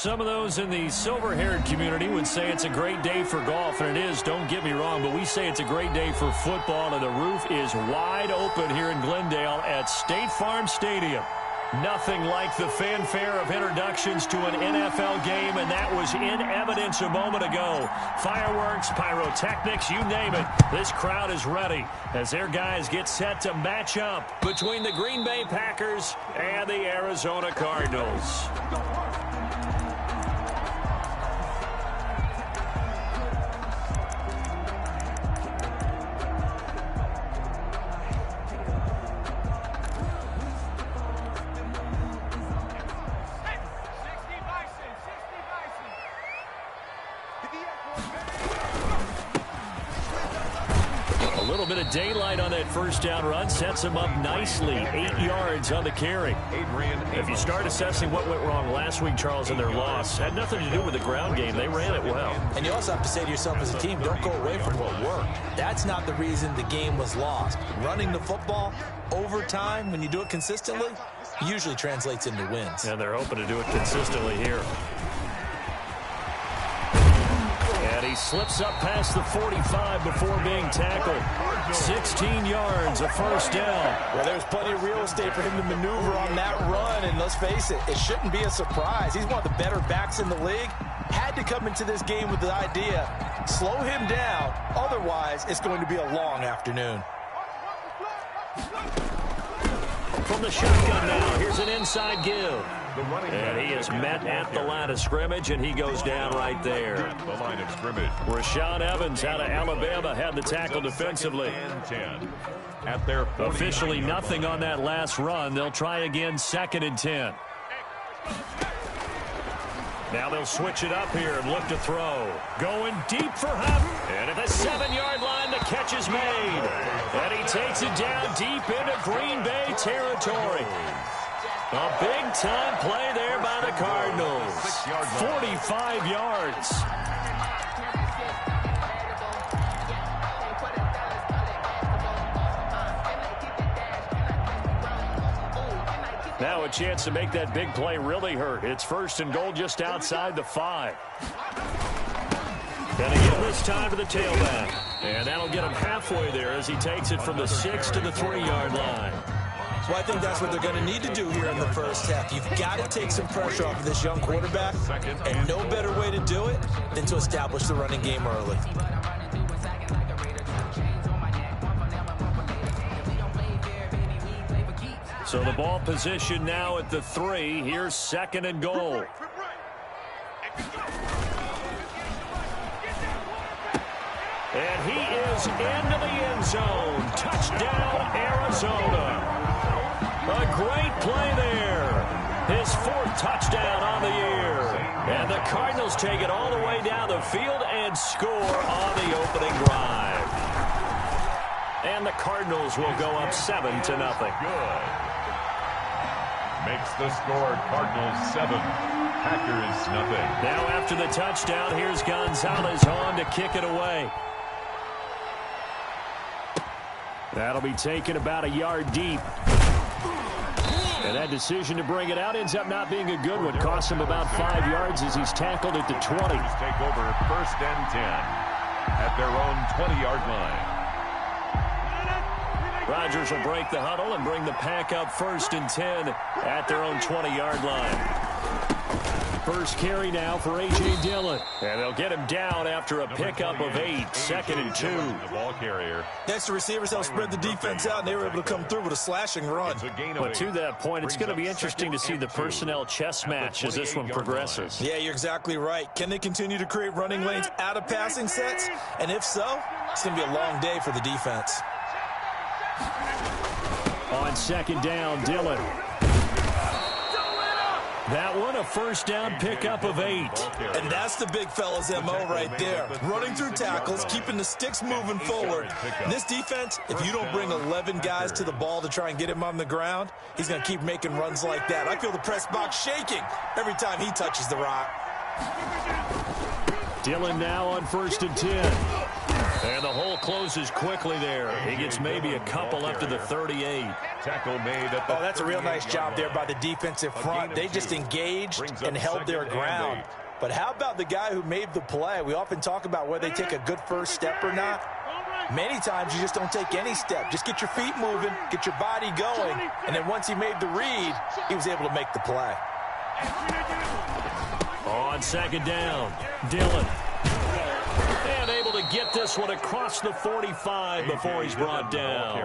Some of those in the silver-haired community would say it's a great day for golf, and it is, don't get me wrong, but we say it's a great day for football, and the roof is wide open here in Glendale at State Farm Stadium. Nothing like the fanfare of introductions to an NFL game, and that was in evidence a moment ago. Fireworks, pyrotechnics, you name it. This crowd is ready as their guys get set to match up between the Green Bay Packers and the Arizona Cardinals. A little bit of daylight on that first down run sets him up nicely. 8 yards on the carry. If you start assessing what went wrong last week, Charles, in their loss, had nothing to do with the ground game. They ran it well. And you also have to say to yourself as a team, don't go away from what worked. That's not the reason the game was lost. Running the football over time, when you do it consistently, usually translates into wins. And they're hoping to do it consistently here. And he slips up past the 45 before being tackled. 16 yards, a first down. Well, there's plenty of real estate for him to maneuver on that run, and let's face it, it shouldn't be a surprise. He's one of the better backs in the league. Had to come into this game with the idea, slow him down, otherwise it's going to be a long afternoon. From the shotgun now, here's an inside give. And he is met at the line of scrimmage, and he goes down right there. The line of scrimmage. Rashawn Evans out of Alabama had the tackle defensively. At their officially nothing on that last run. They'll try again, 2nd and 10. Now they'll switch it up here and look to throw. Going deep for Huff. And at the 7-yard line, the catch is made. And he takes it down deep into Green Bay territory. A big-time play there by the Cardinals. 45 yards. Now a chance to make that big play really hurt. It's 1st and goal just outside the 5. Gonna give this time to the tailback. And that'll get him halfway there as he takes it from the 6 to the 3-yard line. Well, I think that's what they're going to need to do here in the first half. You've got to take some pressure off of this young quarterback, and no better way to do it than to establish the running game early. So the ball position now at the 3. Here's 2nd and goal. And he is into the end zone. Touchdown, Arizona. A great play there. His 4th touchdown on the year. And the Cardinals take it all the way down the field and score on the opening drive. And the Cardinals will go up 7-0. Good. Makes the score Cardinals 7, Packers nothing. Now after the touchdown, here's Gonzalez on to kick it away. That'll be taken about a yard deep. And that decision to bring it out ends up not being a good one. Costs him about 5 yards as he's tackled at the 20. Take over 1st and 10 at their own 20-yard line. Rodgers will break the huddle and bring the pack up 1st and 10 at their own 20-yard line. First carry now for A.J. Dillon. And they'll get him down after a pickup of 8. 2nd and 2. The ball carrier. Next, the receivers helped spread the defense out, and they were able to come through with a slashing run. But to that point, it's going to be interesting to see the personnel chess match as this one progresses. Yeah, you're exactly right. Can they continue to create running lanes out of passing sets? And if so, it's going to be a long day for the defense. On 2nd down, Dillon. That one, a 1st down pickup of 8. And that's the big fella's M.O. right there. Running through tackles, keeping the sticks moving forward. This defense, if you don't bring 11 guys to the ball to try and get him on the ground, he's going to keep making runs like that. I feel the press box shaking every time he touches the rock. Dillon now on 1st and 10. And the hole closes quickly there. He gets maybe a couple up to the 38. Tackle made at the that's a real nice job there by the defensive front. They just engaged and held their ground. But how about the guy who made the play? We often talk about whether they take a good first step or not. Many times you just don't take any step. Just get your feet moving, get your body going, and then once he made the read, he was able to make the play. On second down, Dillon. And able to get this one across the 45 before he's brought down.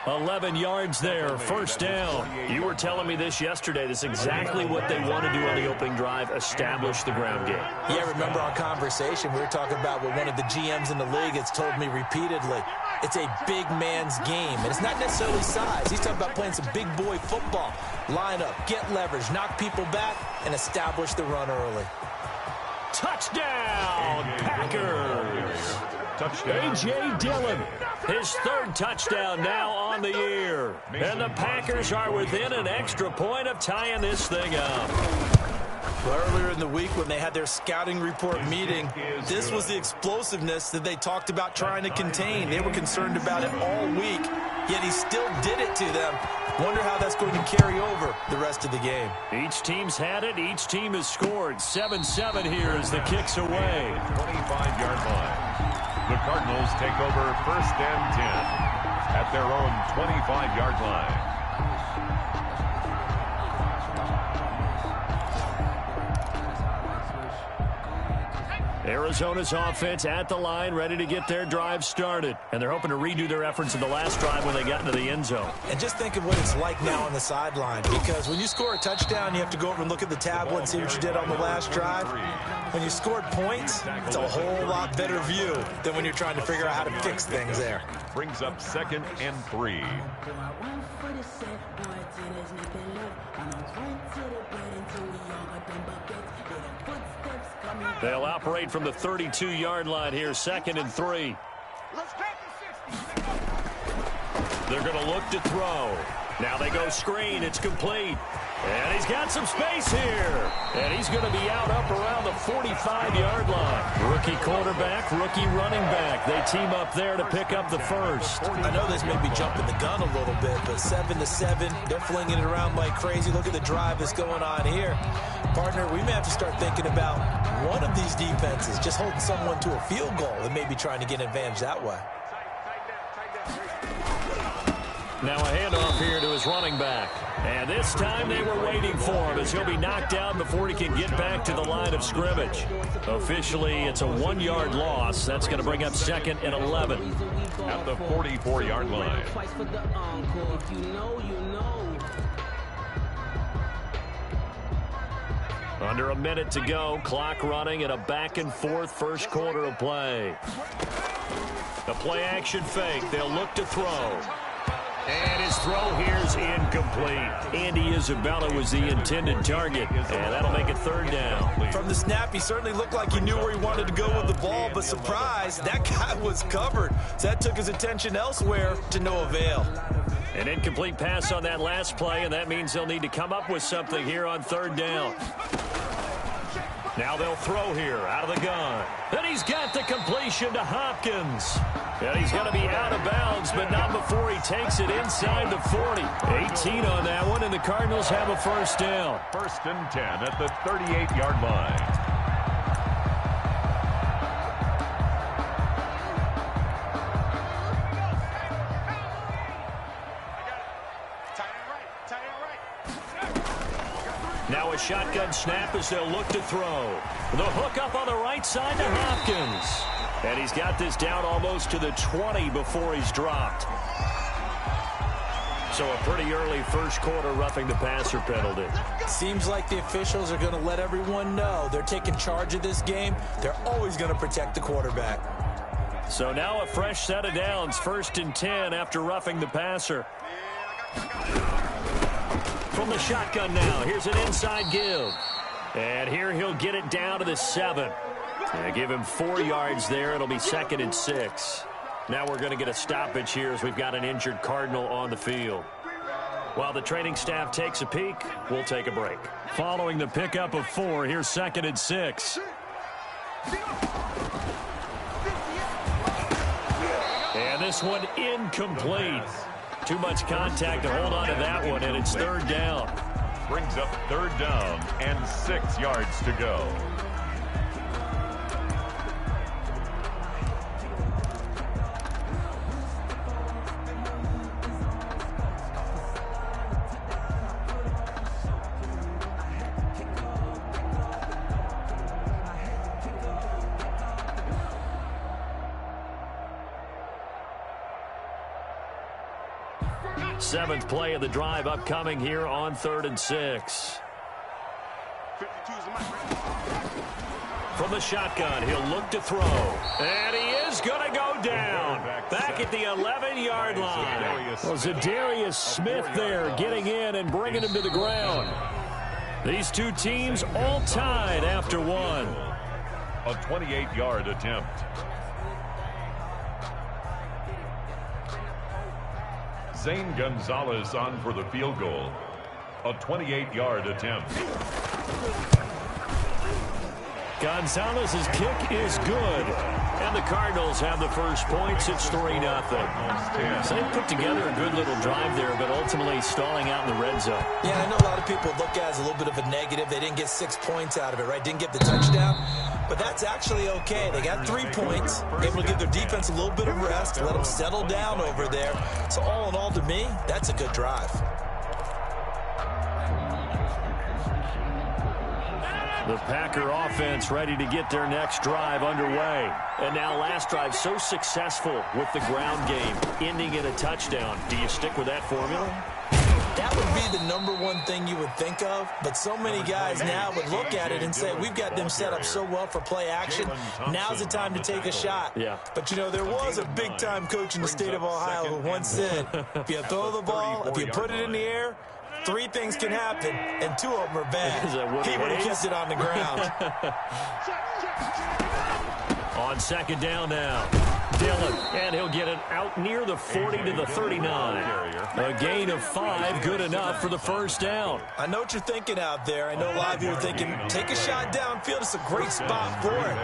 11 yards there, first down. You were telling me this yesterday. This is exactly what they want to do on the opening drive, establish the ground game. Yeah, remember our conversation? We were talking about what one of the GMs in the league has told me repeatedly. It's a big man's game, and it's not necessarily size. He's talking about playing some big boy football. Line up, get leverage, knock people back, and establish the run early. Touchdown, Packers. Touchdown. A.J. Dillon, his third touchdown now on the year. And the Packers are within an extra point of tying this thing up. Well, earlier in the week when they had their scouting report meeting, this was the explosiveness that they talked about trying to contain. They were concerned about it all week, yet he still did it to them. Wonder how that's going to carry over the rest of the game. Each team's had it. Each team has scored. 7-7 here as the kick's away. 25-yard line. The Cardinals take over first and 10 at their own 25-yard line. Arizona's offense at the line, ready to get their drive started. And they're hoping to redo their efforts in the last drive when they got into the end zone. And just think of what it's like now on the sideline, because when you score a touchdown, you have to go over and look at the tablet and see what you did on the last drive. When you scored points, it's a whole lot better view than when you're trying to figure out how to fix things there. Brings up 2nd and 3. They'll operate from the 32-yard line here, 2nd and 3. They're going to look to throw. Now they go screen. It's complete. And he's got some space here. And he's going to be out up around the 45-yard line. Rookie quarterback, rookie running back. They team up there to pick up the first. I know this may be jumping the gun a little bit, but 7-7, they're flinging it around like crazy. Look at the drive that's going on here. Partner, we may have to start thinking about one of these defenses just holding someone to a field goal and maybe trying to get an advantage that way. Now a handoff here to his running back. And this time they were waiting for him as he'll be knocked down before he can get back to the line of scrimmage. Officially, it's a 1-yard loss. That's going to bring up 2nd and 11. At the 44-yard line. Under a minute to go, clock running, and a back-and-forth first quarter of play. The play-action fake. They'll look to throw. And his throw here is incomplete. Andy Isabella was the intended target, and that'll make it 3rd down. From the snap, he certainly looked like he knew where he wanted to go with the ball, but surprise, that guy was covered. So that took his attention elsewhere to no avail. An incomplete pass on that last play, and that means they'll need to come up with something here on 3rd down. Now they'll throw here out of the gun. And he's got the completion to Hopkins. And he's going to be out of bounds, but not before he takes it inside the 40. 18 on that one, and the Cardinals have a first down. 1st and 10 at the 38-yard line. Now a shotgun snap as they'll look to throw. The hook up on the right side to Hopkins. And he's got this down almost to the 20 before he's dropped. So a pretty early first quarter roughing the passer penalty. Seems like the officials are going to let everyone know they're taking charge of this game. They're always going to protect the quarterback. So now a fresh set of downs, 1st and 10 after roughing the passer. From the shotgun now, here's an inside give. And here he'll get it down to the 7. And give him 4 yards there. It'll be 2nd and 6. Now we're going to get a stoppage here as we've got an injured Cardinal on the field. While the training staff takes a peek, we'll take a break. Following the pickup of 4, here's 2nd and 6. this one incomplete. Too much contact to hold on to that one, and it's third down. Brings up third down and 6 yards to go. Seventh play of the drive upcoming here on 3rd and 6. From the shotgun, he'll look to throw. And he is going to go down. Back at the 11-yard line. Well, Zadarius Smith there getting in and bringing him to the ground. These two teams all tied after one. A 28-yard attempt. Zane Gonzalez on for the field goal. A 28-yard attempt. Gonzalez's kick is good. And the Cardinals have the first points. It's 3-0. So they put together a good little drive there, but ultimately stalling out in the red zone. Yeah, I know a lot of people look at it as a little bit of a negative. They didn't get 6 points out of it, right? Didn't get the touchdown. But that's actually okay. They got 3 points, able to give their defense a little bit of rest, let them settle down over there. So all in all, to me, that's a good drive. The Packer offense ready to get their next drive underway. And now last drive so successful with the ground game, ending in a touchdown. Do you stick with that formula? That would be the #1 thing you would think of, but so many guys now would look at it and say, we've got them set up so well for play action. Now's the time to take a shot. Yeah. But, you know, there was a big-time coach in the state of Ohio who once said, if you throw the ball, if you put it in the air, 3 things can happen, and 2 of them are bad. He would have kept it on the ground. On second down now, Dillon, and he'll get it out near the 40 to the 39. A gain of 5, good enough for the first down. I know what you're thinking out there. I know a lot of you are thinking, take a shot downfield. It's a great spot for it.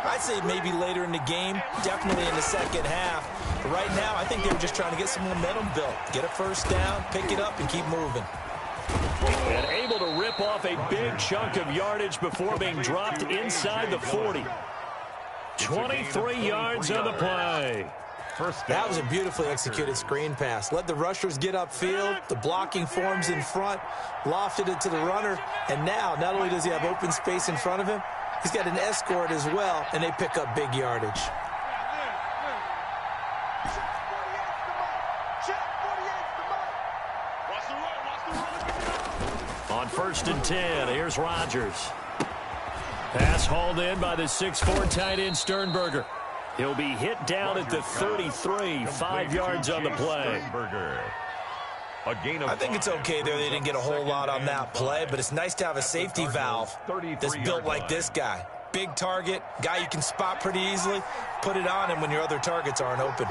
I'd say maybe later in the game, definitely in the second half. But right now, I think they were just trying to get some momentum built. Get a first down, pick it up, and keep moving. And able to rip off a big chunk of yardage before being dropped inside the 40. 23 yards on the play. That was a beautifully executed screen pass. Let the rushers get upfield. The blocking forms in front. Lofted it to the runner. And now, not only does he have open space in front of him, he's got an escort as well, and they pick up big yardage. On 1st and 10, here's Rodgers. Pass hauled in by the 6'4" tight end Sternberger. He'll be hit down at the 33, 5 yards on the play. I think it's okay there. They didn't get a whole lot on that play, but it's nice to have a safety valve that's built like this guy. Big target, guy you can spot pretty easily. Put it on him when your other targets aren't open.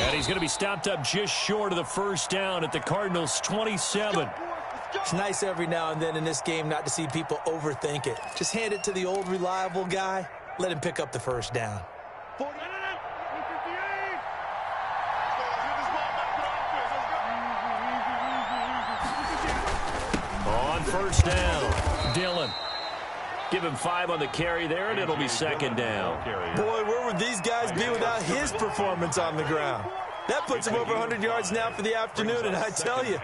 And he's going to be stopped up just short of the first down at the Cardinals' 27. It's nice every now and then in this game not to see people overthink it. Just hand it to the old reliable guy. Let him pick up the first down. On first down, Dillon. Give him 5 on the carry there, and it'll be second down. Boy, where would these guys be without his performance on the ground? That puts him over 100 yards now for the afternoon, and I tell you,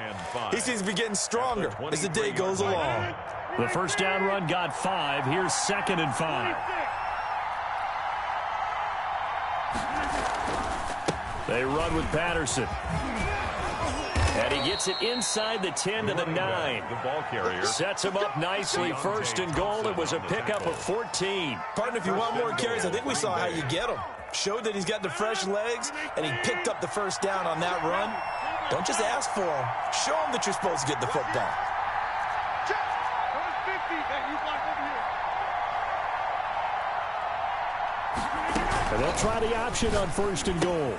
he seems to be getting stronger as the day goes along. The first down run got 5. Here's 2nd and 5. They run with Patterson. And he gets it inside the 10 to the 9. The ball carrier sets him up nicely. 1st and goal. It was a pickup of 14. Partner, if you want more carries, I think we saw how you get them. Showed that he's got the fresh legs, and he picked up the first down on that run. Don't just ask for him. Show him that you're supposed to get the football. And they'll try the option on 1st and goal.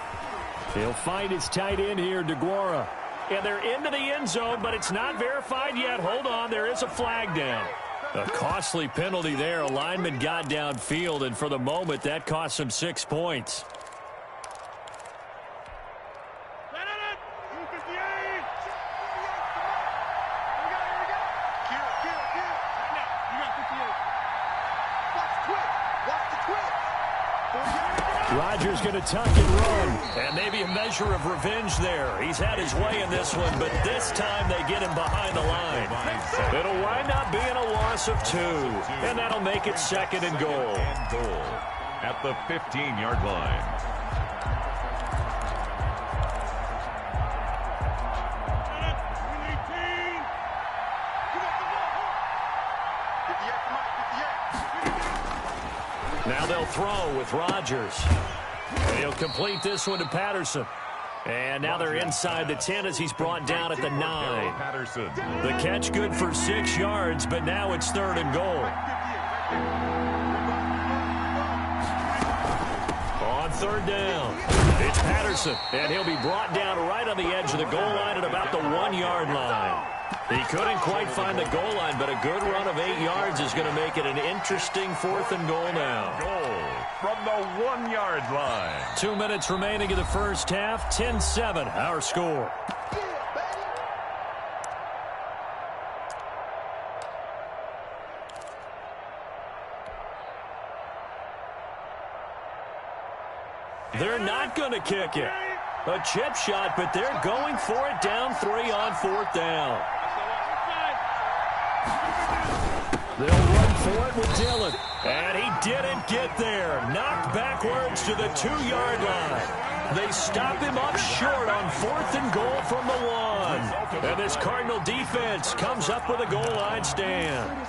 He'll find his tight end here, DeGuara. And they're into the end zone, but it's not verified yet. Hold on, there is a flag down. A costly penalty there. A lineman got downfield, and for the moment, that cost him 6 points. Rodgers going to tuck and run, and maybe a measure of revenge there. He's had his way in this one, but this time they get him behind the line. It'll wind up being a loss of 2, and that'll make it 2nd and goal. At the 15-yard line. Now they'll throw with Rodgers. And he'll complete this one to Patterson. And now they're inside the 10 as he's brought down at the 9. Patterson. The catch good for 6 yards, but now it's 3rd and goal. On 3rd down, it's Patterson, and he'll be brought down right on the edge of the goal line at about the 1-yard line. He couldn't quite find the goal line, but a good run of 8 yards is going to make it an interesting 4th and goal now. Goal from the 1-yard line. 2 minutes remaining in the first half. 10-7, our score. They're not going to kick it. A chip shot, but they're going for it down 3 on 4th down. They'll run for it with Dillon. And he didn't get there. Knocked backwards to the 2-yard line. They stop him up short on 4th and goal from the 1. And this Cardinal defense comes up with a goal line stand.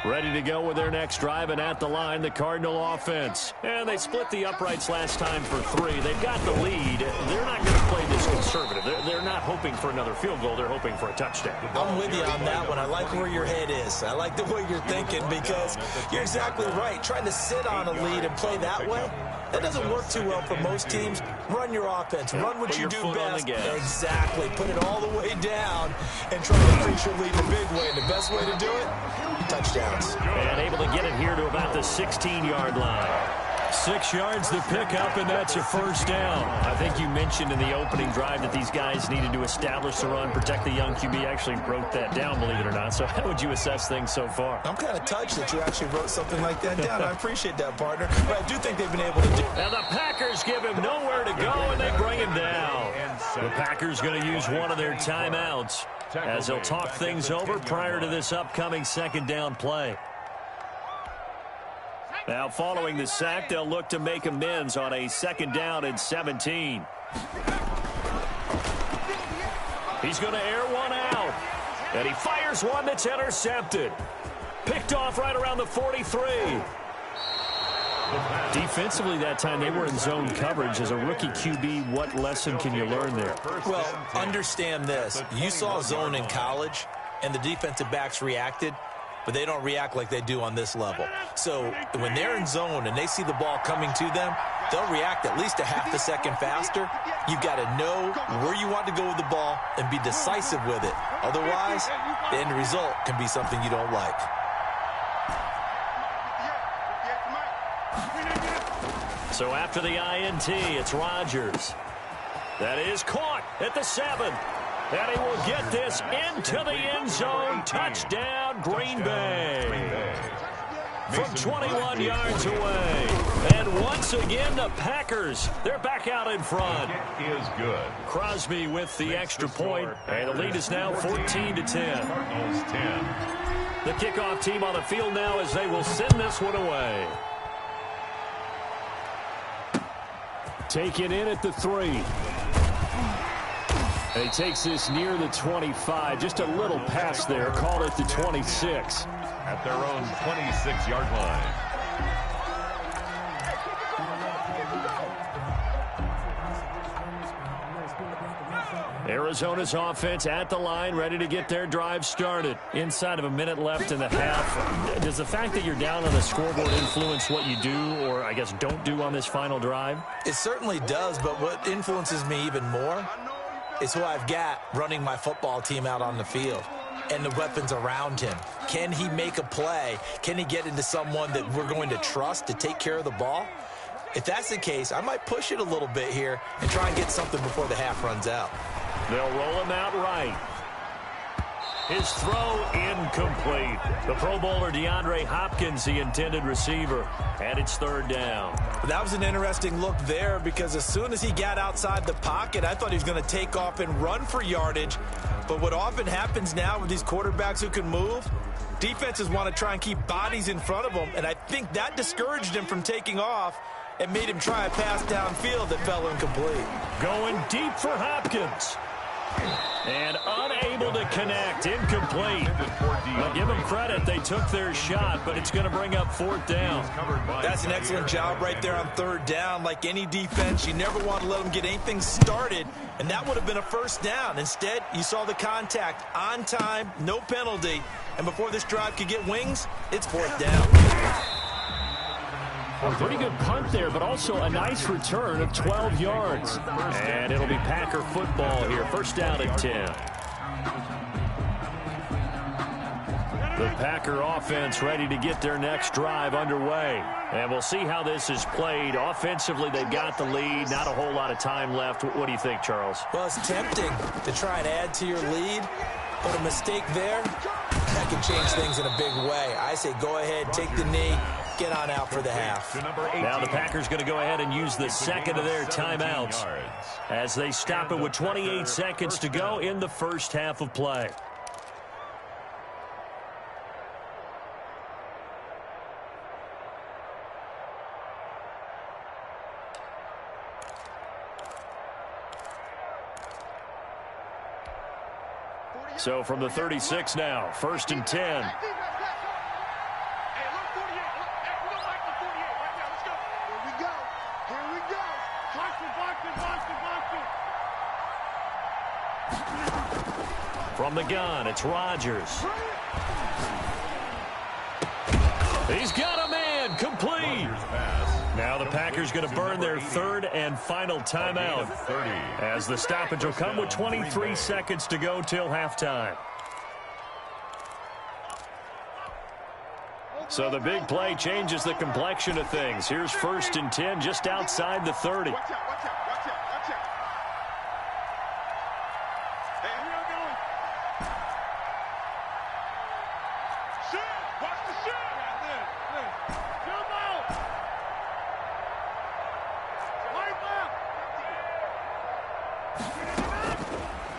Ready to go with their next drive, and at the line, the Cardinal offense. And they split the uprights last time for 3. They've got the lead. They're not going to play this conservative. They're not hoping for another field goal. They're hoping for a touchdown. I'm with you on that one. I like where your head is. I like the way you're thinking because you're exactly right. Trying to sit on a lead and play that way, that doesn't work too well for most teams. Run your offense. Run what you do best. Exactly. Put it all the way down and try to increase your lead in a big way. And the best way to do it, touchdowns. And able to get it here to about the 16-yard line. 6 yards the pickup, and that's a 1st down. I think you mentioned in the opening drive that these guys needed to establish the run, protect the young QB. Actually wrote that down, believe it or not. So how would you assess things so far? I'm kind of touched that you actually wrote something like that down. I appreciate that, partner. But I do think they've been able to do it. Now the Packers give him nowhere to go, and they bring him down. The Packers going to use one of their timeouts as they'll talk things over prior to this upcoming 2nd down play. Now, following the sack, they'll look to make amends on a 2nd down and 17. He's going to air one out. And he fires one that's intercepted. Picked off right around the 43. Defensively that time, they were in zone coverage. As a rookie QB, what lesson can you learn there? Well, understand this. You saw zone in college, and the defensive backs reacted. But they don't react like they do on this level. So when they're in zone and they see the ball coming to them, they'll react at least a half a second faster. You've got to know where you want to go with the ball and be decisive with it. Otherwise, the end result can be something you don't like. So after the INT, it's Rodgers. That is caught at the 7. And he will get this into the end zone. Touchdown, Green Bay. From 21 yards away. And once again, the Packers, they're back out in front. It is good. Crosby with the extra point, and the lead is now 14-10. Cardinals 10. The kickoff team on the field now as they will send this one away. Taken in at the 3. And he takes this near the 25. Just a little pass there. Call it the 26. At their own 26-yard line. Arizona's offense at the line, ready to get their drive started. Inside of a minute left in the half. Does the fact that you're down on the scoreboard influence what you do, or I guess don't do on this final drive? It certainly does, but what influences me even more is who I've got running my football team out on the field and the weapons around him. Can he make a play? Can he get into someone that we're going to trust to take care of the ball? If that's the case, I might push it a little bit here and try and get something before the half runs out. They'll roll him out right. His throw incomplete. The Pro Bowler DeAndre Hopkins, the intended receiver, and it's third down. That was an interesting look there because as soon as he got outside the pocket, I thought he was going to take off and run for yardage. But what often happens now with these quarterbacks who can move, defenses want to try and keep bodies in front of them, and I think that discouraged him from taking off and made him try a pass downfield that fell incomplete. Going deep for Hopkins. And unable to connect. Incomplete. Well, give them credit. They took their shot, but it's going to bring up fourth down. That's an excellent job right there on third down. Like any defense, you never want to let them get anything started, and that would have been a first down. Instead, you saw the contact on time, no penalty, and before this drive could get wings, it's fourth down. A pretty good punt there, but also a nice return of 12 yards. And it'll be Packer football here. First down at 10. The Packer offense ready to get their next drive underway. And we'll see how this is played. Offensively, they've got the lead. Not a whole lot of time left. What do you think, Charles? Well, it's tempting to try and add to your lead, but a mistake there, that can change things in a big way. I say go ahead, take the knee, get on out for the half. Now the Packers going to go ahead and use the second of their timeouts as they stop it with 28 seconds to go in the first half of play. So from the 36 now, first and 10. From the gun, it's Rodgers. He's got a man, complete. Now the Packers going to burn their third and final timeout as the stoppage will come with 23 seconds to go till halftime. So the big play changes the complexion of things. Here's first and 10 just outside the 30.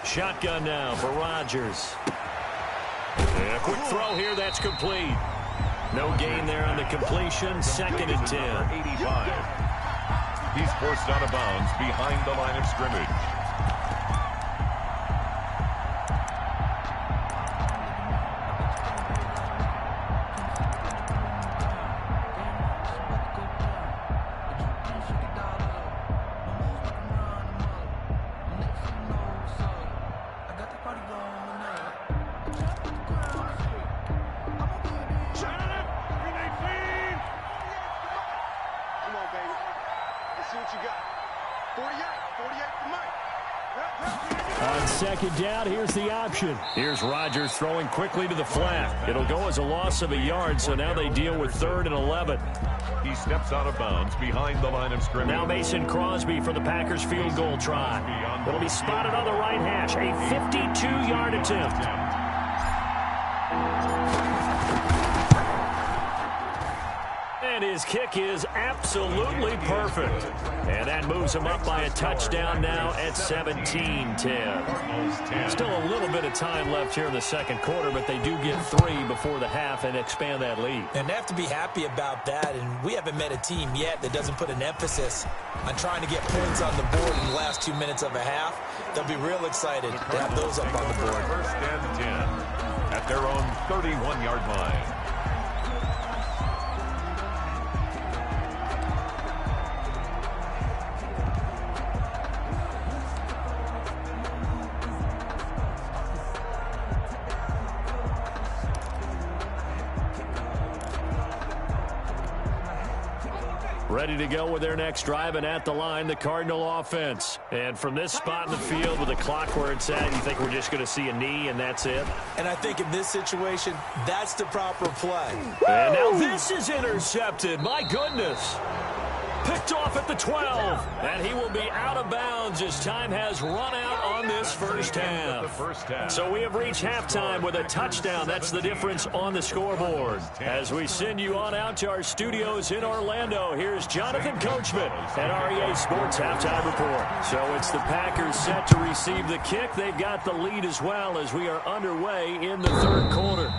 Shotgun now for Rodgers. And a quick throw here, that's complete. No gain there on the completion, second and 10. 85. He's forced out of bounds behind the line of scrimmage. On second down, here's the option. Here's Rodgers throwing quickly to the flat. It'll go as a loss of a yard, so now they deal with third and 11. He steps out of bounds behind the line of scrimmage. Now Mason Crosby for the Packers field goal try. It'll be spotted on the right hash. A 52-yard attempt. And his kick is absolutely perfect. And that moves him up by a touchdown now at 17-10. Still a little bit of time left here in the second quarter, but they do get 3 before the half and expand that lead. And they have to be happy about that, and we haven't met a team yet that doesn't put an emphasis on trying to get points on the board in the last 2 minutes of a half. They'll be real excited to have those up on the board. First and 10 at their own 31-yard line. ready to go with their next drive, and at the line, the Cardinal offense. And from this spot in the field with the clock where it's at, you think we're just going to see a knee and that's it? And I think in this situation, that's the proper play. And now this is intercepted. My goodness. Picked off at the 12. And he will be out of bounds as time has run out on this first half. So we have reached halftime with a touchdown. That's the difference on the scoreboard. As we send you on out to our studios in Orlando, here's Jonathan Coachman at REA Sports Halftime Report. So it's the Packers set to receive the kick. They've got the lead as well as we are underway in the third quarter.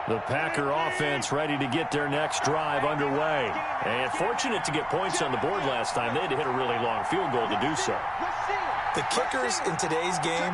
The Packer offense ready to get their next drive underway. And fortunate to get points on the board last time. They had to hit a really long field goal to do so. The kickers in today's game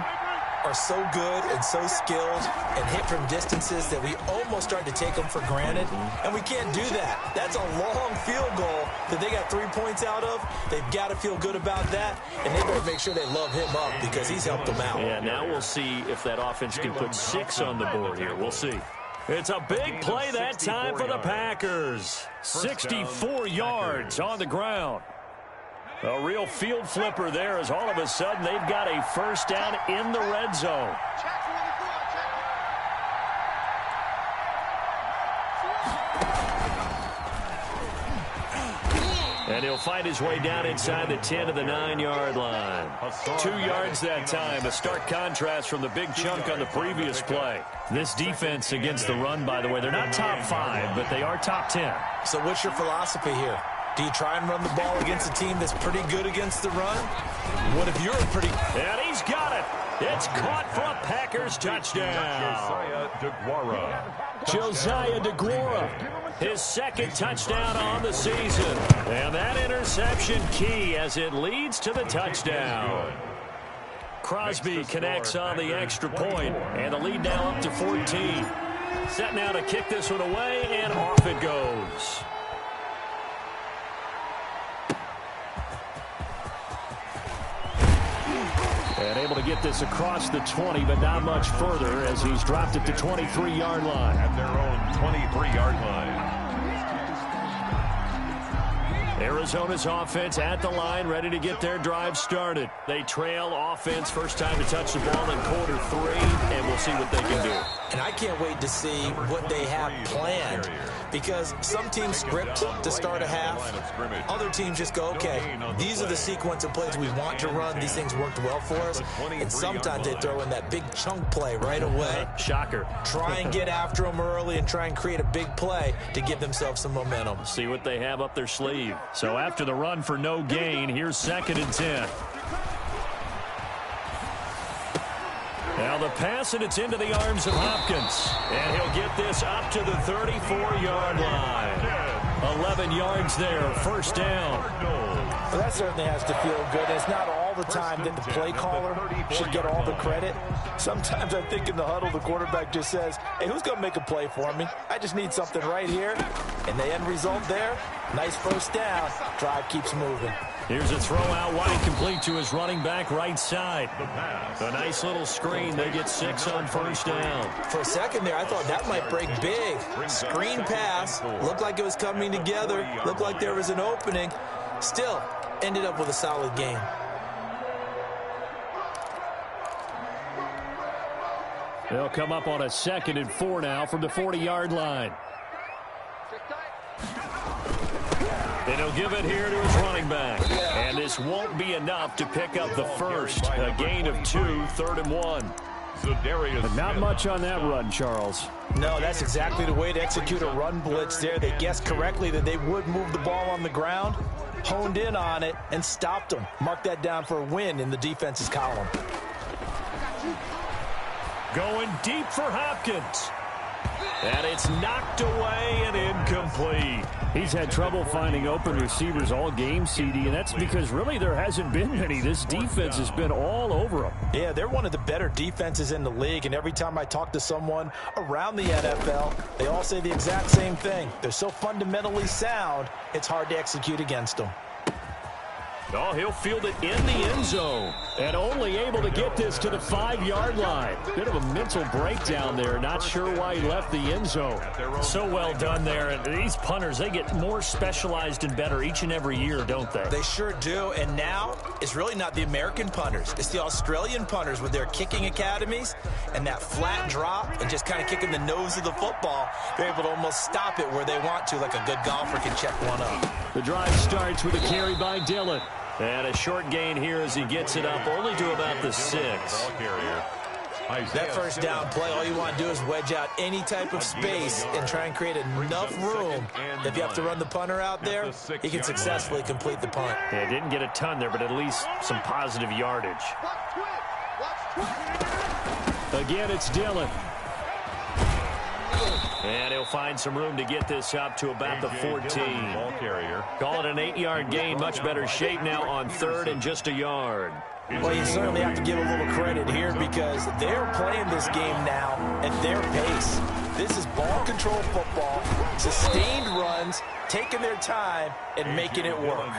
are so good and so skilled and hit from distances that we almost start to take them for granted. And we can't do that. That's a long field goal that they got 3 points out of. They've got to feel good about that. And they better make sure they love him up because he's helped them out. Yeah, now we'll see if that offense can put 6 on the board here. We'll see. It's a big play that time for the Packers. 64 yards on the ground. A real field flipper there as all of a sudden they've got a first down in the red zone. And he'll find his way down inside the 10 to the 9-yard line. 2 yards that time. A stark contrast from the big chunk on the previous play. This defense against the run, by the way, they're not top 5, but they are top 10. So what's your philosophy here? Do you try and run the ball against a team that's pretty good against the run? What if you're pretty... And he's got it. It's caught for a Packers touchdown. Josiah DeGuara, his second touchdown on the season. And that interception key as it leads to the touchdown. Crosby connects on the extra point, and the lead now up to 14. Set now to kick this one away, and off it goes. And able to get this across the 20, but not much further as he's dropped it to 23-yard line. At their own 23-yard line. Arizona's offense at the line, ready to get their drive started. They trail offense, first time to touch the ball in quarter 3, and we'll see what they can do. And I can't wait to see what they have planned, because some teams script to start a half. Other teams just go, okay, these are the sequence of plays we want to run. These things worked well for us. And sometimes they throw in that big chunk play right away. Shocker. Try and get after them early and try and create a big play to give themselves some momentum. See what they have up their sleeve. So after the run for no gain, here's 2nd and 10. Now the pass, and it's into the arms of Hopkins. And he'll get this up to the 34-yard line. 11 yards there, first down. Well, that certainly has to feel good. It's not all the time that the play caller should get all the credit. Sometimes I think in the huddle, the quarterback just says, hey, who's going to make a play for me? I just need something right here. And the end result there, nice first down. Drive keeps moving. Here's a throw out wide, complete to his running back right side. A nice little screen. They get 6 on first down. For a second there, I thought that might break big. Screen pass. Looked like it was coming together. Looked like there was an opening. Still, ended up with a solid game. They'll come up on a 2nd and 4 now from the 40-yard line. And he'll give it here to his running back. And this won't be enough to pick up the first. A gain of 2, 3rd and 1. But not much on that run, Charles. No, that's exactly the way to execute a run blitz there. They guessed correctly that they would move the ball on the ground, honed in on it, and stopped them. Mark that down for a win in the defense's column. Going deep for Hopkins. And it's knocked away and incomplete. He's had trouble finding open receivers all game, CD, and that's because really there hasn't been many. This defense has been all over them. Yeah, they're one of the better defenses in the league, and every time I talk to someone around the NFL, they all say the exact same thing. They're so fundamentally sound, it's hard to execute against them. Oh, he'll field it in the end zone. And only able to get this to the 5-yard line. Bit of a mental breakdown there. Not sure why he left the end zone. So well done there. And these punters, they get more specialized and better each and every year, don't they? They sure do. And now, it's really not the American punters. It's the Australian punters with their kicking academies and that flat drop and just kind of kicking the nose of the football. They're able to almost stop it where they want to, like a good golfer can check one up. The drive starts with a carry by Dillon. And a short gain here as he gets it up only to about the 6. That first down play, all you want to do is wedge out any type of space and try and create enough room. If you have to run the punter out there, he can successfully complete the punt. Yeah, didn't get a ton there, but at least some positive yardage. Again, it's Dillon. And he'll find some room to get this up to about the 14. Call it an 8-yard gain. Much better shape now on 3rd and just a yard. Well, you certainly have to give a little credit here because they're playing this game now at their pace. This is ball control football, sustained runs, taking their time and making it work.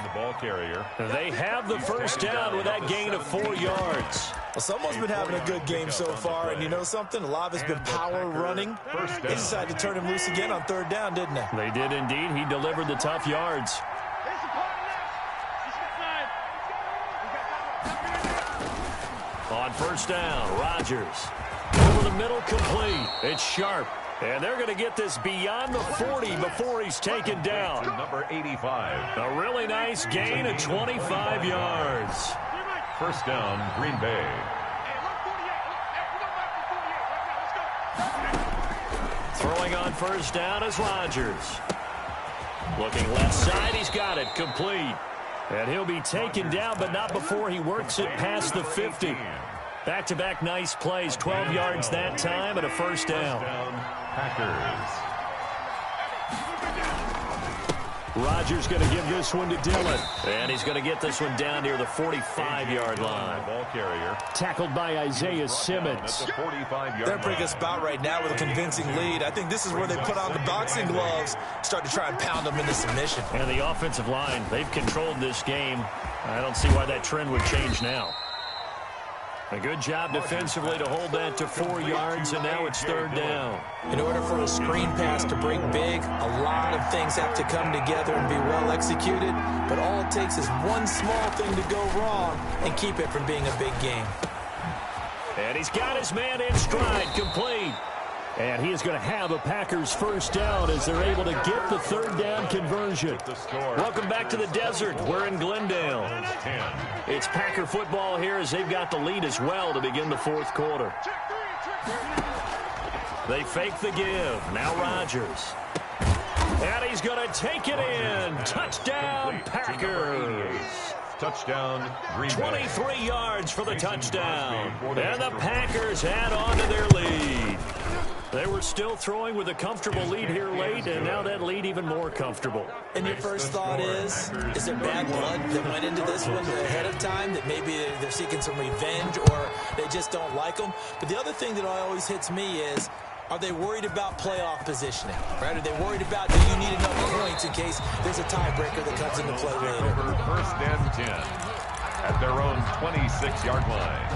They have the first down with that gain of 4 yards. Well, someone's been having a good game so far, and you know something? A lot of it's been power running. They decided to turn him loose again on 3rd down, didn't they? They did indeed. He delivered the tough yards. On 1st down, Rodgers. Over the middle, complete. It's Sharp. And they're going to get this beyond the 40 before he's taken down. Number 85. A really nice gain of 25 yards. 1st down, Green Bay. Throwing on 1st down is Rodgers. Looking left side, he's got it, complete. And he'll be taken down, but not before he works it past the 50. Back-to-back nice plays, 12 yards that time and a 1st down. Packers. Rodgers going to give this one to Dillon. And he's going to get this one down near the 45-yard line. Ball carrier. Tackled by Isaiah Simmons. They're a pretty good spot right now with a convincing lead. I think this is where they put on the boxing gloves, start to try and pound them into submission. And the offensive line, they've controlled this game. I don't see why that trend would change now. A good job defensively to hold that to 4 yards, and now it's 3rd down. In order for a screen pass to break big, a lot of things have to come together and be well executed, but all it takes is one small thing to go wrong and keep it from being a big game. And he's got his man in stride, complete. And he is going to have a Packers 1st down as they're able to get the 3rd down conversion. Welcome back to the desert. We're in Glendale. It's Packer football here as they've got the lead as well to begin the 4th quarter. They fake the give. Now Rodgers. And he's going to take it in. Touchdown, Packers. Touchdown, Green Bay. 23 yards for the touchdown. And the Packers add on to their lead. They were still throwing with a comfortable lead here late, and now that lead even more comfortable. And your first thought is there bad blood that went into this one ahead of time, that maybe they're seeking some revenge or they just don't like them? But the other thing that always hits me is, are they worried about playoff positioning? Right? Are they worried about, do you need enough points in case there's a tiebreaker that comes into play later? 1st and 10 at their own 26-yard line.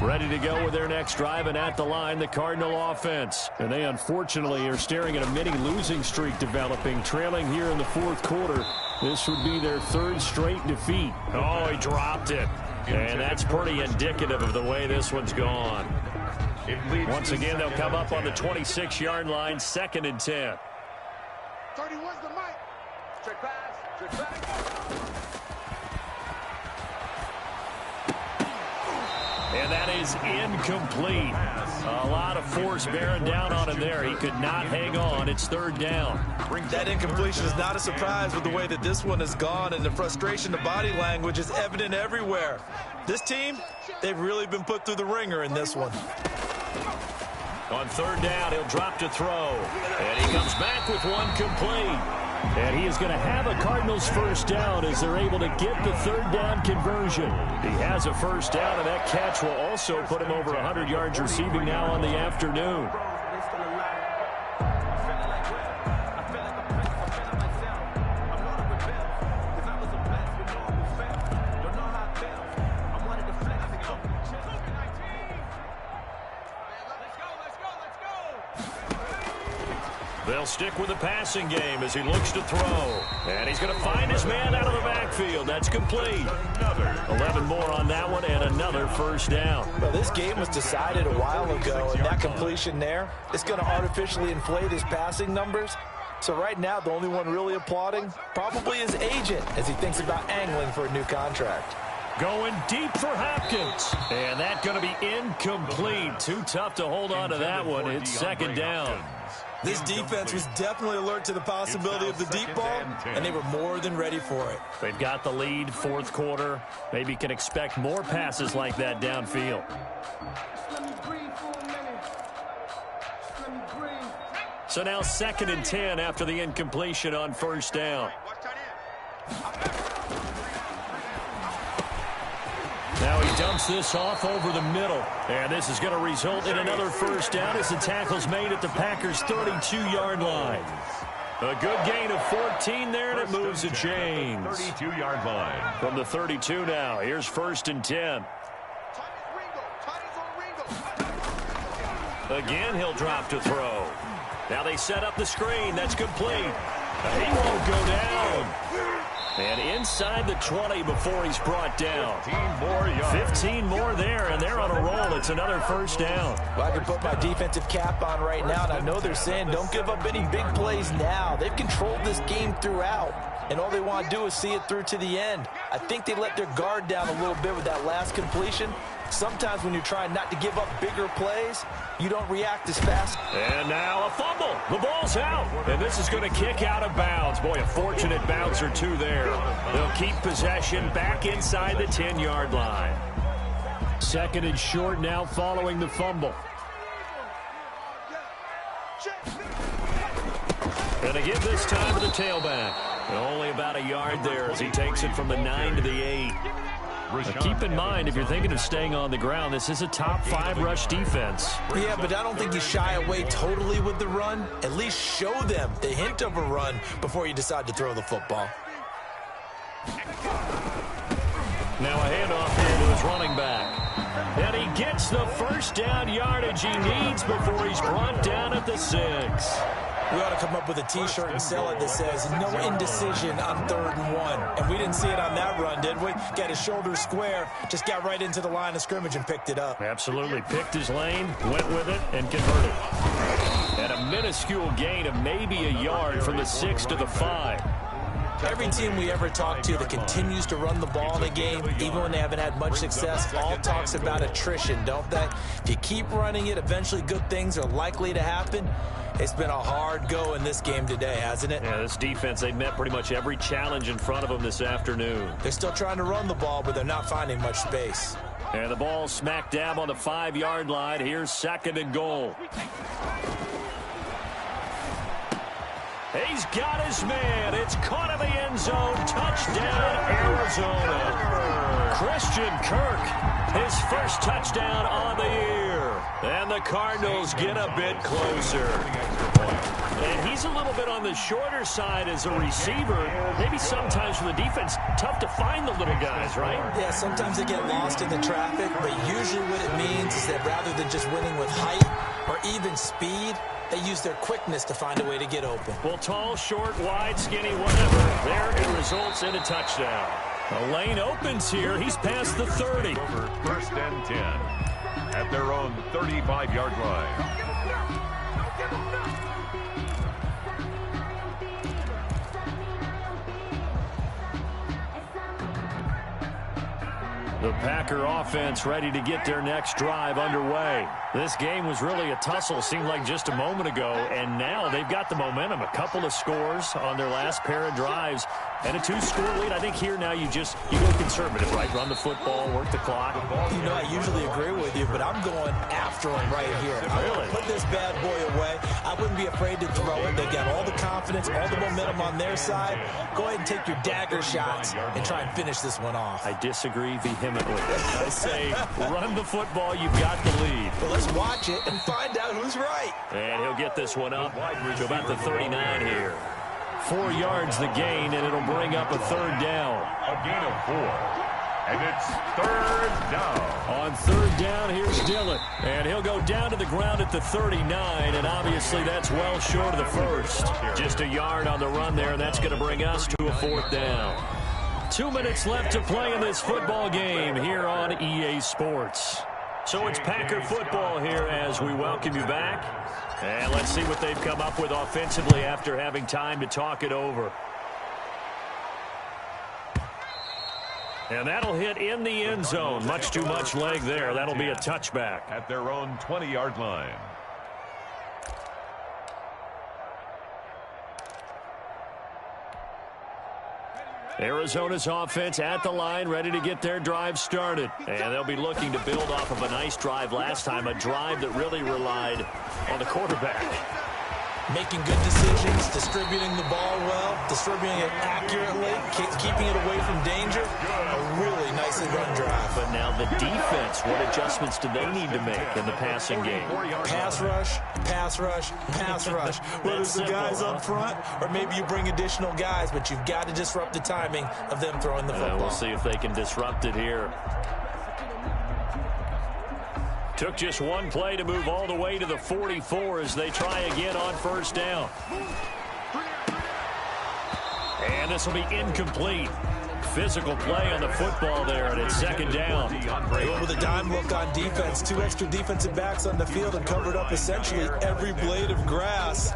Ready to go with their next drive, and at the line, the Cardinal offense. And they unfortunately are staring at a mini losing streak developing, trailing here in the 4th quarter. This would be their 3rd straight defeat. Oh, he dropped it. And that's pretty indicative of the way this one's gone. Once again, they'll come up on the 26-yard line, 2nd and 10. 31's the mic. Check pass. Check back. And that is incomplete. A lot of force bearing down on him there. He could not hang on. It's third down. That incompletion is not a surprise with the way that this one has gone, and the frustration, the body language is evident everywhere. This team, they've really been put through the ringer in this one. On third down, he'll drop to throw. And he comes back with one complete. And he is going to have a Cardinals first down as they're able to get the third down conversion. He has a first down, and that catch will also put him over 100 yards receiving now on the afternoon. They'll stick with the passing game as he looks to throw. And he's going to find his man out of the backfield. That's complete. 11 more on that one and another first down. Well, this game was decided a while ago, and that completion there is going to artificially inflate his passing numbers. So right now, the only one really applauding probably his agent as he thinks about angling for a new contract. Going deep for Hopkins. And that's going to be incomplete. Too tough to hold on to that one. It's second down. This defense was definitely alert to the possibility of the deep ball, and they were more than ready for it. They've got the lead, fourth quarter. Maybe can expect more passes like that downfield. So now 2nd and 10 after the incompletion on first down. Now he dumps this off over the middle. And this is going to result in another first down as the tackle's made at the Packers' 32-yard line. A good gain of 14 there, and it moves the chains. 32-yard line. From the 32 now, here's 1st and 10. Again, he'll drop to throw. Now they set up the screen. That's complete. He won't go down. And inside the 20 before he's brought down. 15 more there, and they're on a roll. It's another first down. Well, I can put my defensive cap on right now, and I know they're saying don't give up any big plays now. They've controlled this game throughout, and all they want to do is see it through to the end. I think they let their guard down a little bit with that last completion. Sometimes when you're trying not to give up bigger plays, you don't react as fast. And now a fumble. The ball's out. And this is going to kick out of bounds. Boy, a fortunate bounce or two there. They'll keep possession back inside the 10-yard line. 2nd and short now following the fumble. And again this time to the tailback. And only about a yard there as he takes it from the 9 to the 8. Now keep in mind, if you're thinking of staying on the ground, this is a top 5 rush defense. Yeah, but I don't think you shy away totally with the run. At least show them the hint of a run before you decide to throw the football. Now a handoff here to his running back. And he gets the first down yardage he needs before he's brought down at the 6. We ought to come up with a T-shirt and sell it that says, no indecision on 3rd and 1. And we didn't see it on that run, did we? Got his shoulders square, just got right into the line of scrimmage and picked it up. Absolutely. Picked his lane, went with it, and converted. And a minuscule gain of maybe a yard from the 6 to the 5. Every team we ever talk to that continues to run the ball in a game, even when they haven't had much success, all talks about attrition, don't they? If you keep running it, eventually good things are likely to happen. It's been a hard go in this game today, hasn't it? Yeah, this defense, they've met pretty much every challenge in front of them this afternoon. They're still trying to run the ball, but they're not finding much space. And the ball smack dab on the 5-yard line. Here's 2nd and goal. He's got his man. It's caught in the end zone. Touchdown, Arizona. Christian Kirk, his first touchdown on the year. And the Cardinals get a bit closer. And he's a little bit on the shorter side as a receiver. Maybe sometimes for the defense, tough to find the little guys, right? Yeah, sometimes they get lost in the traffic, but usually what it means is that rather than just winning with height or even speed, they use their quickness to find a way to get open. Well, tall, short, wide, skinny, whatever. There it results in a touchdown. The lane opens here. He's past the 30. 1st and 10 at their own 35-yard line. The Packer offense ready to get their next drive underway. This game was really a tussle, seemed like just a moment ago, and now they've got the momentum. A couple of scores on their last pair of drives and a 2-score lead. I think here now you go conservative, right? Run the football, work the clock. You know, I usually agree with you, but I'm going after him right here. Really? Put this bad boy away. I wouldn't be afraid to throw it. They've got all the confidence, all the momentum on their side. Go ahead and take your dagger shots and try and finish this one off. I disagree vehemently. I say run the football. You've got the lead. Well, let's watch it and find out who's right. And he'll get this one up to about the 39 here. 4 yards the gain, and it'll bring up a 3rd down. A gain of 4. And it's 3rd down. On 3rd down, here's Dillon. And he'll go down to the ground at the 39, and obviously that's well short of the first. Just a yard on the run there, and that's going to bring us to a 4th down. 2 minutes left to play in this football game here on EA Sports. So it's Packer football here as we welcome you back. And let's see what they've come up with offensively after having time to talk it over. And that'll hit in the end zone. Much too much leg there. That'll be a touchback. At their own 20-yard line. Arizona's offense at the line, ready to get their drive started. And they'll be looking to build off of a nice drive last time, a drive that really relied on the quarterback. Making good decisions, distributing the ball well, distributing it accurately, keeping it away from danger. A really nicely run drive. But now the defense, what adjustments do they need to make in the passing game? Pass rush, pass rush, pass rush. Whether it's the guys up front or maybe you bring additional guys, but you've got to disrupt the timing of them throwing the football. We'll see if they can disrupt it here. Took just one play to move all the way to the 44 as they try again on 1st down. And this will be incomplete. Physical play on the football there, and it's 2nd down. They went with a dime look on defense. 2 extra defensive backs on the field and covered up essentially every blade of grass.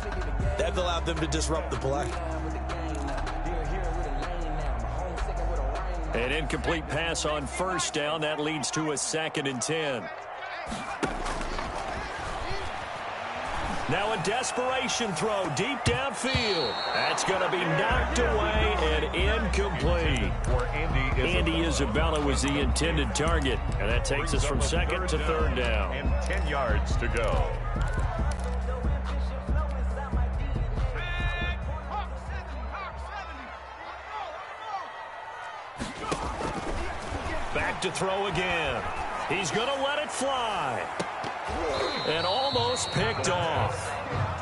That allowed them to disrupt the play. An incomplete pass on 1st down. That leads to a 2nd and 10. Now a desperation throw deep downfield. That's going to be knocked away and incomplete. Andy Isabella was the intended target, and that takes us from 2nd to 3rd down. And 10 yards to go. Back to throw again. He's going to let it fly. And almost picked off.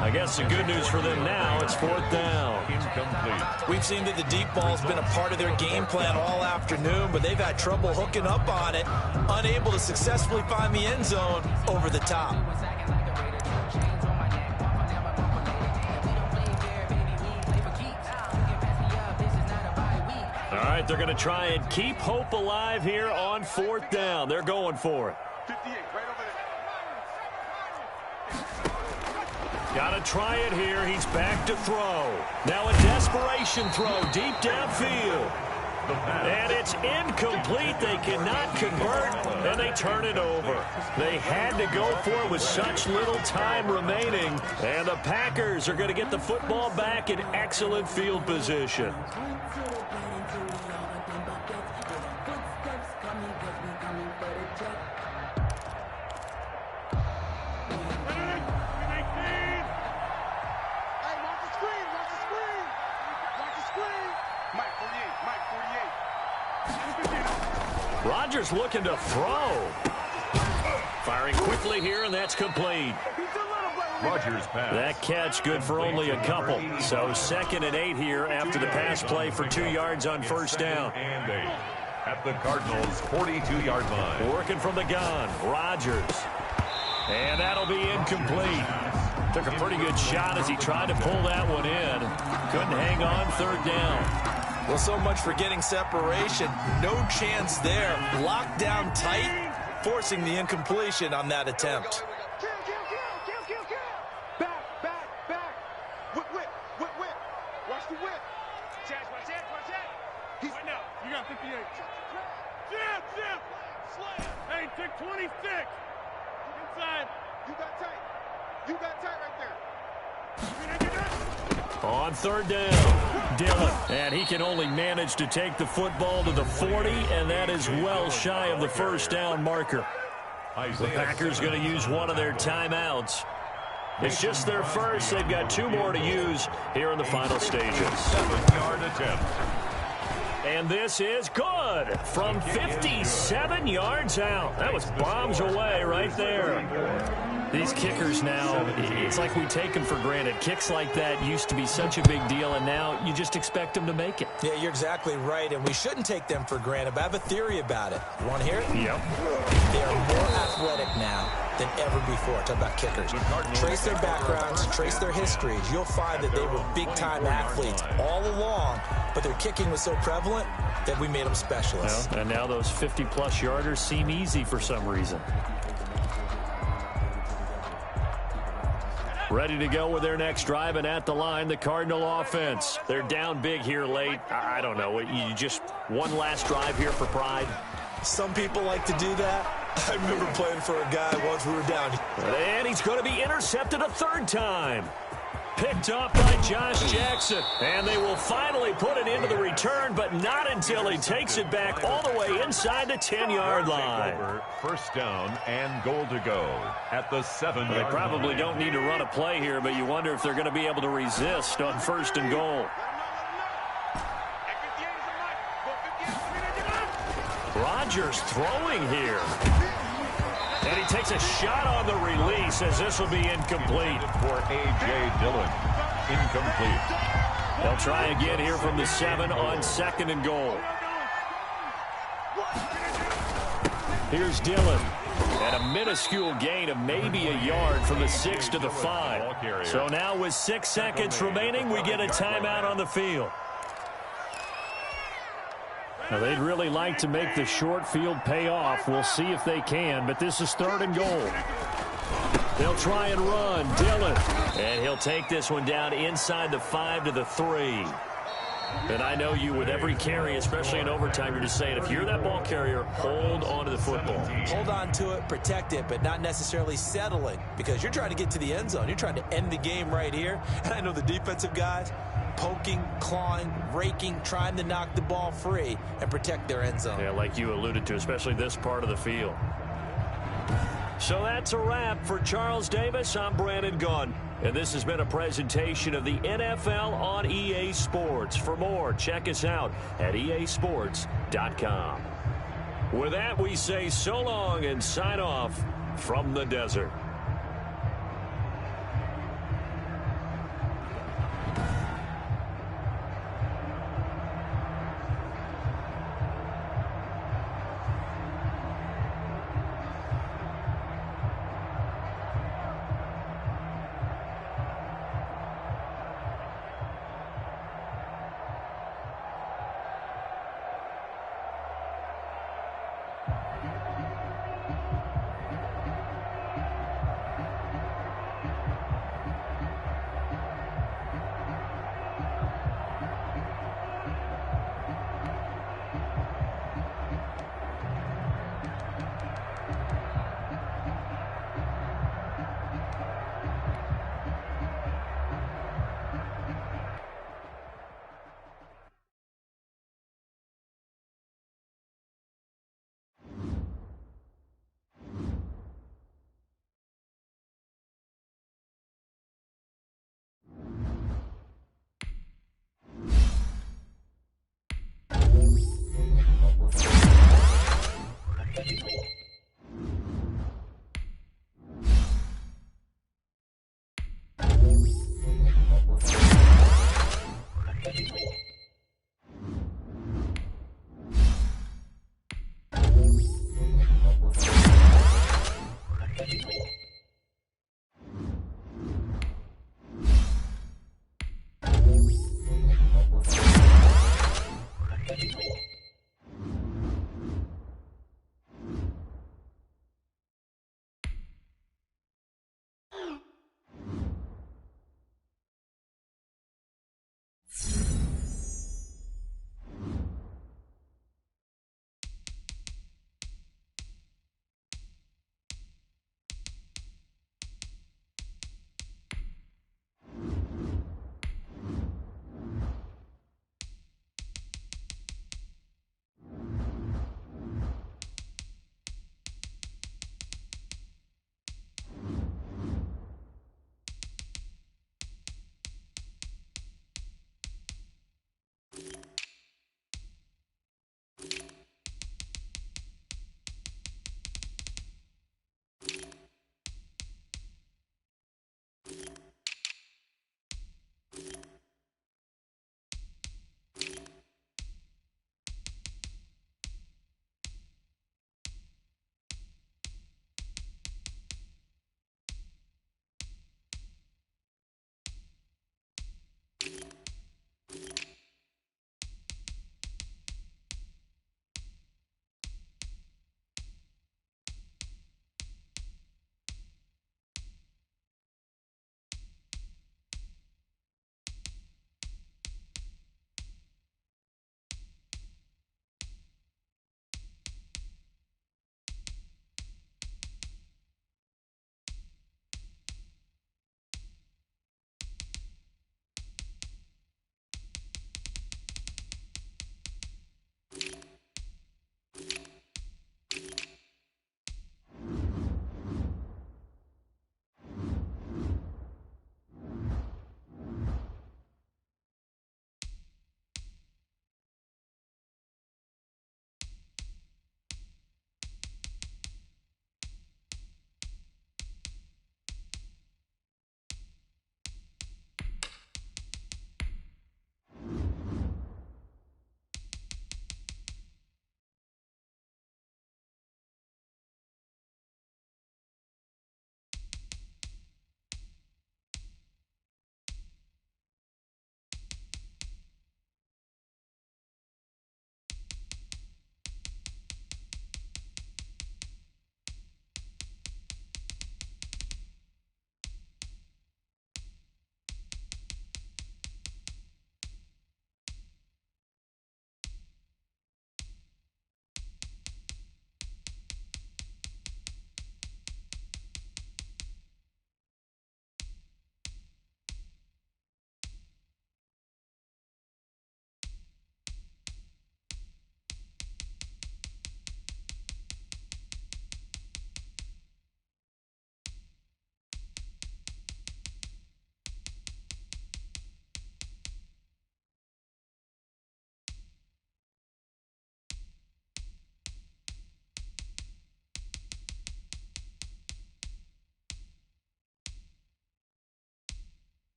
I guess the good news for them now, it's 4th down. Incomplete. We've seen that the deep ball's been a part of their game plan all afternoon, but they've had trouble hooking up on it, unable to successfully find the end zone over the top. All right, they're going to try and keep hope alive here on 4th down. They're going for it. 58, right over there. Got to try it here. He's back to throw. Now a desperation throw deep downfield. And it's incomplete. They cannot convert, and they turn it over. They had to go for it with such little time remaining, and the Packers are going to get the football back in excellent field position. Rodgers looking to throw. Firing quickly here, and that's complete. Rodgers pass. That catch good for only a couple. So 2nd and 8 here after the pass play for 2 yards on 1st down. And 8 at the Cardinals' 42-yard line. Working from the gun, Rodgers. And that'll be incomplete. Took a pretty good shot as he tried to pull that one in. Couldn't hang on 3rd down. Well, so much for getting separation. No chance there. Locked down tight, forcing the incompletion on that attempt. Kill. Back. Whip. Watch the whip. Watch that. He's right now. You got 58. Hey, take 26. Inside. You got tight. You got tight right there. On third down, Dillon. And he can only manage to take the football to the 40, and that is well shy of the first down marker. The Packers going to use one of their timeouts. It's just their first. They've got 2 more to use here in the final stages. 7-yard attempt. And this is good from 57 yards out. That was bombs away right there. These kickers now, it's like we take them for granted. Kicks like that used to be such a big deal, and now you just expect them to make it. Yeah, you're exactly right, and we shouldn't take them for granted, but I have a theory about it. You want to hear it? Yep. They are more athletic now than ever before. Talk about kickers. Trace their backgrounds, trace their histories. You'll find that they were big-time athletes all along, but their kicking was so prevalent that we made them specialists. Well, and now those 50-plus yarders seem easy for some reason. Ready to go with their next drive, and at the line, the Cardinal offense. They're down big here late. I don't know. You just one last drive here for pride? Some people like to do that. I remember playing for a guy once we were down. And he's going to be intercepted a third time. Picked up by Josh Jackson. And they will finally put it into the return, but not until he takes it back all the way inside the 10-yard line. First down and goal to go at the 7-yard line. They probably don't need to run a play here, but you wonder if they're going to be able to resist on first and goal. Rodgers throwing here. And he takes a shot on the release as this will be incomplete. For A.J. Dillon. Incomplete. They'll try again here from the 7 on second and goal. Here's Dillon. And a minuscule gain of maybe a yard from the 6 to the 5. So now with 6 seconds remaining, we get a timeout on the field. Now, they'd really like to make the short field pay off. We'll see if they can, but this is third and goal. They'll try and run. Dillon. And he'll take this one down inside the 5 to the 3. And I know you, with every carry, especially in overtime, you're just saying, if you're that ball carrier, hold on to the football. Hold on to it, protect it, but not necessarily settling, because you're trying to get to the end zone. You're trying to end the game right here. And I know the defensive guys, poking, clawing, raking, trying to knock the ball free and protect their end zone. Yeah, like you alluded to, especially this part of the field. So that's a wrap for Charles Davis. I'm Brandon Gunn, and this has been a presentation of the NFL on EA Sports. For more, check us out at easports.com. With that, we say so long and sign off from the desert.